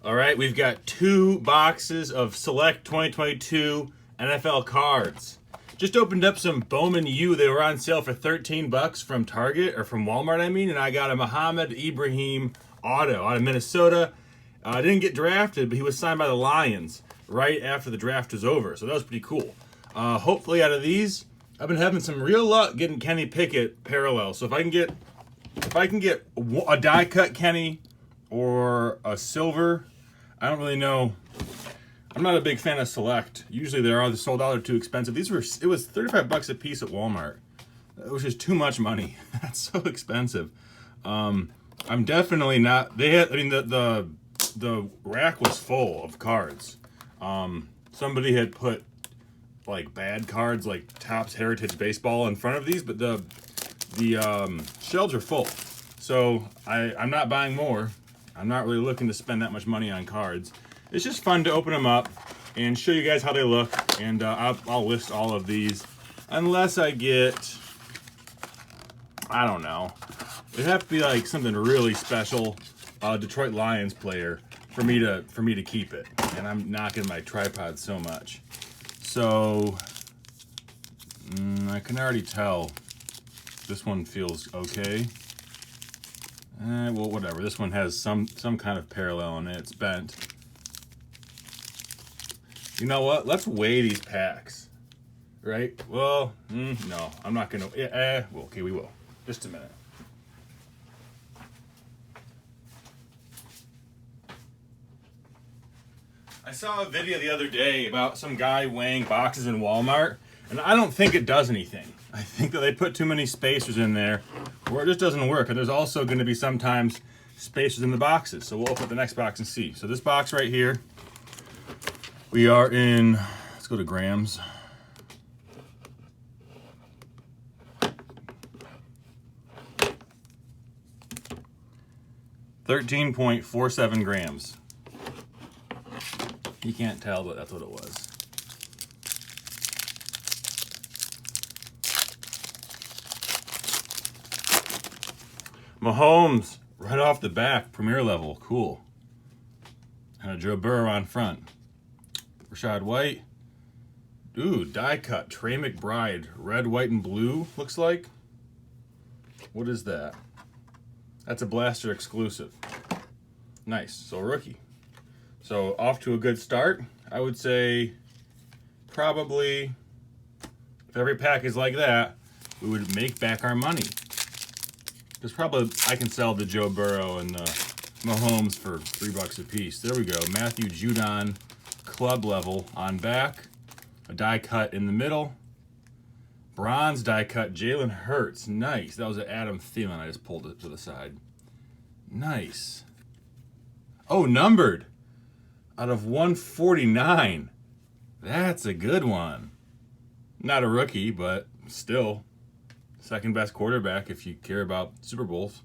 All right, we've got 2 boxes of select 2022 NFL cards. Just opened up some Bowman U. They were on sale for $13 from Target, or from Walmart, I mean, and I got a Mohamed Ibrahim auto out of Minnesota. Didn't get drafted, but he was signed by the Lions right after the draft was over, so that was pretty cool. Hopefully out of these, I've been having some real luck getting Kenny Pickett parallel. So if I can get a die cut Kenny or a silver, I don't really know. I'm not a big fan of select. Usually they are sold out or too expensive. It was $35 a piece at Walmart, which is too much money. That's so expensive. I'm definitely not. The rack was full of cards. Somebody had put like bad cards, like Topps Heritage Baseball, in front of these, but the shelves are full. So I'm not buying more. I'm not really looking to spend that much money on cards. It's just fun to open them up and show you guys how they look, and I'll list all of these unless I get, I don't know, it'd have to be like something really special, Detroit Lions player for me to keep it, and I'm knocking my tripod so much. So I can already tell this one feels okay. Well, whatever. This one has some kind of parallel in it. It's bent. You know what? Let's weigh these packs, right? Well, no, I'm not gonna. Well, okay, we will. Just a minute. I saw a video the other day about some guy weighing boxes in Walmart, and I don't think it does anything. I think that they put too many spacers in there, or it just doesn't work. And there's also going to be sometimes spacers in the boxes. So we'll open the next box and see. So this box right here, we are in, let's go to grams. $13.47 grams. You can't tell, but that's what it was. Mahomes, right off the back, premier level, cool. And a Joe Burrow on front. Rachaad White. Ooh, die cut, Trey McBride, red, white, and blue, looks like. What is that? That's a Blaster exclusive. Nice, so a rookie. So off to a good start. I would say probably, if every pack is like that, we would make back our money. Because probably I can sell the Joe Burrow and the Mahomes for $3 a piece. There we go. Matthew Judon, club level on back. A die cut in the middle. Bronze die cut, Jalen Hurts. Nice. That was an Adam Thielen. I just pulled it to the side. Nice. Oh, numbered. Out of 149. That's a good one. Not a rookie, but still. Second best quarterback if you care about Super Bowls.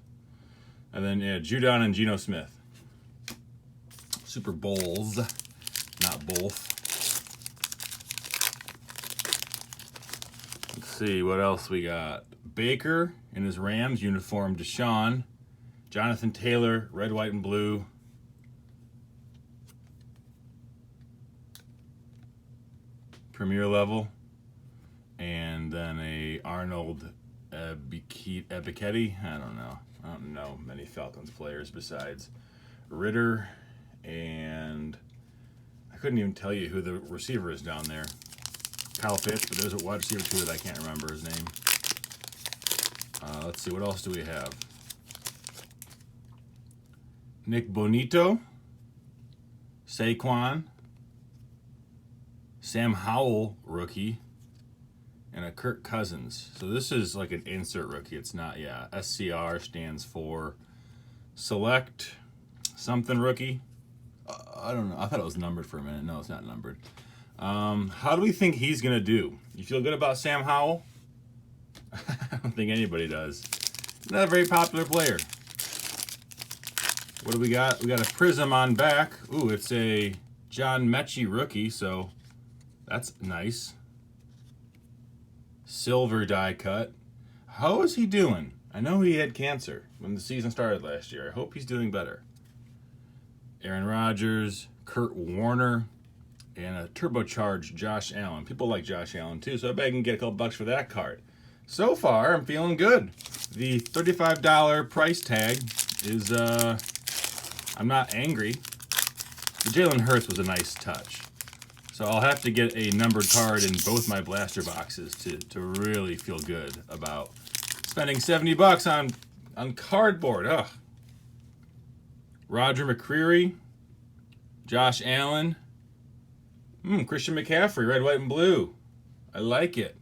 And then, yeah, Judon and Geno Smith. Super Bowls, not both. Let's see what else we got. Baker in his Rams uniform, Deshaun. Jonathan Taylor, red, white, and blue. Premier level. And then a Arnold Ebiketie. I don't know many Falcons players besides Ritter, and I couldn't even tell you who the receiver is down there. Kyle Pitts, but there's a wide receiver too that I can't remember his name. Let's see, what else do we have? Nick Bonito, Saquon, Sam Howell, rookie, and a Kirk Cousins. So this is like an insert rookie. It's not, yeah. SCR stands for Select something rookie. I don't know. I thought it was numbered for a minute. No, it's not numbered. How do we think he's going to do? You feel good about Sam Howell? I don't think anybody does. Not a very popular player. What do we got? We got a Prism on back. Ooh, it's a John Mechie rookie, so that's nice. Silver die cut. How is he doing? I know he had cancer when the season started last year. I hope he's doing better. Aaron Rodgers, Kurt Warner, and a turbocharged Josh Allen. People like Josh Allen too, so I bet I can get a couple bucks for that card. So far, I'm feeling good. The $35 price tag is, I'm not angry. The Jalen Hurts was a nice touch. So I'll have to get a numbered card in both my blaster boxes to really feel good about spending 70 bucks on cardboard. Ugh. Roger McCreary, Josh Allen, Christian McCaffrey, red, white, and blue. I like it.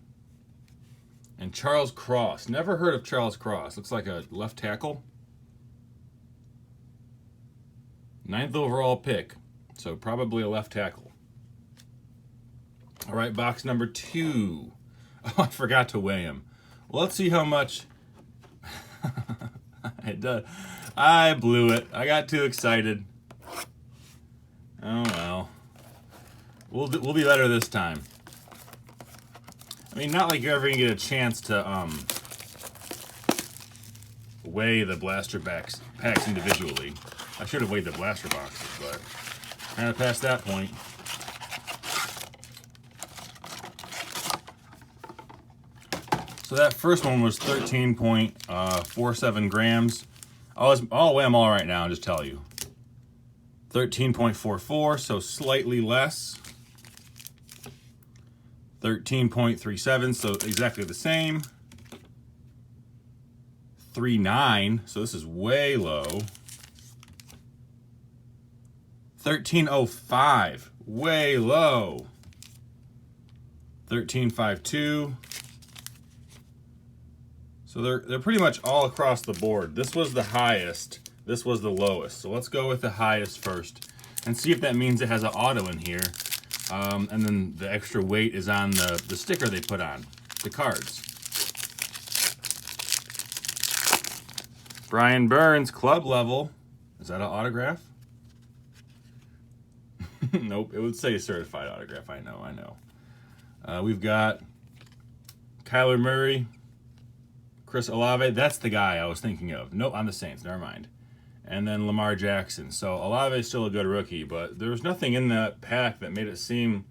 And Charles Cross. Never heard of Charles Cross. Looks like a left tackle. 9th overall pick. So probably a left tackle. All right, box number 2. Oh, I forgot to weigh him. Well, let's see how much. I blew it. I got too excited. Oh well. We'll be better this time. I mean, not like you're ever gonna get a chance to weigh the blaster packs individually. I should have weighed the blaster boxes, but kind of past that point. So that first one was 13.47 grams. I'll weigh them all right now and just tell you. 13.44, so slightly less. 13.37, so exactly the same. 3.9, so this is way low. 13.05, way low. 13.52. So they're pretty much all across the board. This was the highest. This was the lowest. So let's go with the highest first and see if that means it has an auto in here. And then the extra weight is on the sticker they put on the cards. Brian Burns, club level. Is that an autograph? Nope, it would say certified autograph. I know. We've got Kyler Murray, Chris Olave. That's the guy I was thinking of. Nope, on the Saints. Never mind. And then Lamar Jackson. So Olave is still a good rookie, but there was nothing in that pack that made it seem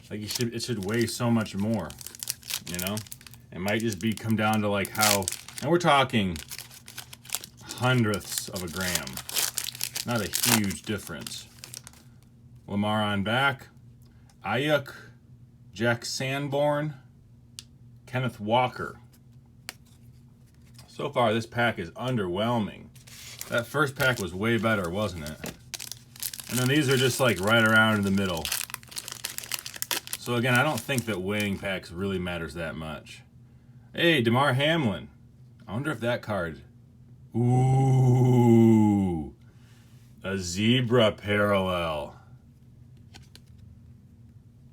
like it should weigh so much more. You know, it might just come down to like how, and we're talking hundredths of a gram, not a huge difference. Lamar on back, Ayuk, Jack Sanborn, Kenneth Walker. So far, this pack is underwhelming. That first pack was way better, wasn't it? And then these are just like right around in the middle. So again, I don't think that weighing packs really matters that much. Hey, DeMar Hamlin. I wonder if that card... Ooh. A zebra parallel.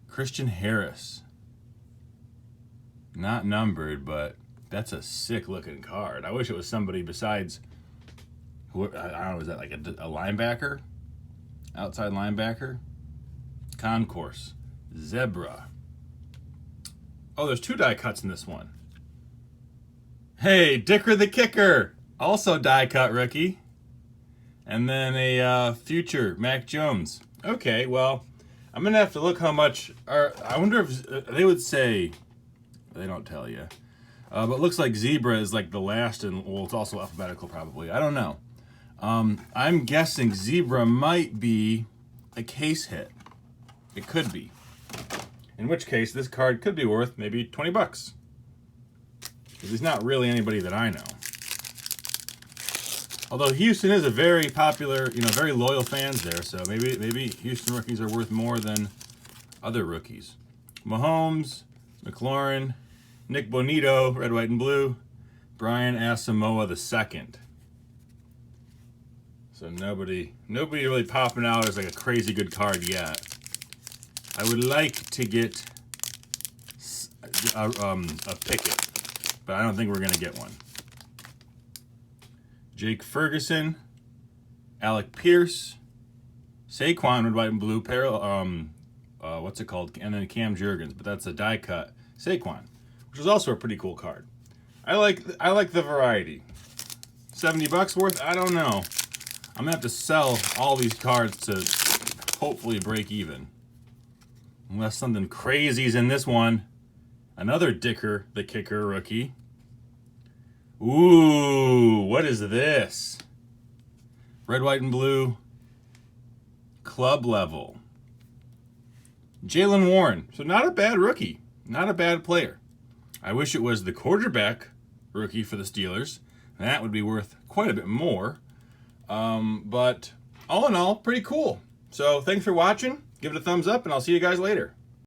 Christian Harris. Not numbered, but that's a sick looking card. I wish it was somebody besides... I don't know, is that like a linebacker? Outside linebacker? Concourse. Zebra. Oh, there's 2 die cuts in this one. Hey, Dicker the Kicker. Also die cut rookie. And then a future Mac Jones. Okay, well, I'm going to have to look how much... I wonder if they would say... They don't tell you. But it looks like Zebra is like the last, and well, it's also alphabetical probably. I don't know. I'm guessing Zebra might be a case hit. It could be. In which case, this card could be worth maybe 20 bucks. Because he's not really anybody that I know. Although Houston is a very popular, very loyal fans there, so maybe Houston rookies are worth more than other rookies. Mahomes, McLaurin, Nick Bonito, red, white, and blue, Brian Asamoah II. So nobody really popping out as like a crazy good card yet. I would like to get a Pickett, but I don't think we're gonna get one. Jake Ferguson, Alec Pierce, Saquon, red, white, and blue, what's it called? And then Cam Jurgens, but that's a die cut Saquon, which is also a pretty cool card. I like the variety. 70 bucks worth? I don't know. I'm gonna have to sell all these cards to hopefully break even. Unless something crazy's in this one. Another Dicker the Kicker rookie. Ooh, what is this? Red, white, and blue. Club level. Jaylen Warren. So not a bad rookie. Not a bad player. I wish it was the quarterback rookie for the Steelers. That would be worth quite a bit more. But all in all, pretty cool. So thanks for watching. Give it a thumbs up, and I'll see you guys later.